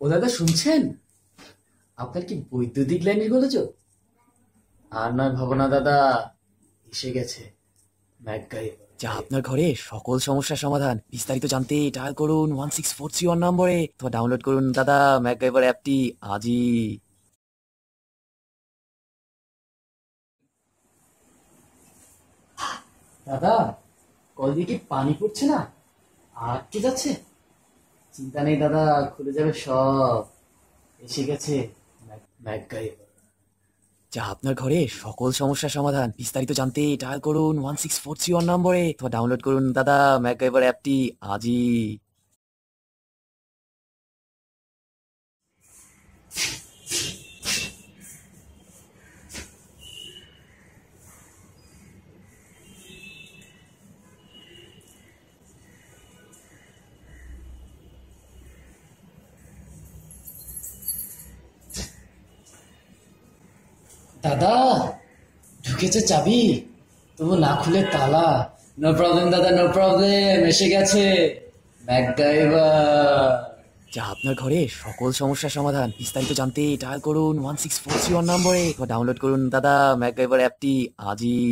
ও দাদা শুনছেন? আপনার কি বৈদ্যুতিক লাইনের গোলযোগ? আর নয় ভাবনা দাদা, এসে গেছে ম্যাকগাইভার। যা আপনার ঘরে সকল সমস্যার সমাধান। বিস্তারিত জানতে ডায়াল করুন 16431 নম্বরে, অথবা ডাউনলোড করুন দাদা ম্যাকগাইভার অ্যাপটি আজই। দাদা, কল দিয়ে কি পানি পড়ছে না? আটকে যাচ্ছে? চিন্তা নেই দাদা, খুলে যাবে সব। এসে গেছে ম্যাকগাইভার। যা আপনার ঘরে সকল সমস্যার সমাধান। বিস্তারিত জানতে ডায়াল করুন 16431 নম্বরে, অথবা ডাউনলোড করুন দাদা ম্যাকগাইভার অ্যাপটি আজই। দাদা, ঢুকেছে চাবি, তবু না খুলে তালা। নো প্রবলেম দাদা, নো প্রবলেম, এসে গেছে ম্যাকগাইভার। যা আপনার ঘরে সকল সমস্যার সমাধান। বিস্তারিত জানতে ডায়াল করুন 16431 নম্বরে, অথবা ডাউনলোড করুন দাদা ম্যাকগাইভার অ্যাপটি আজই।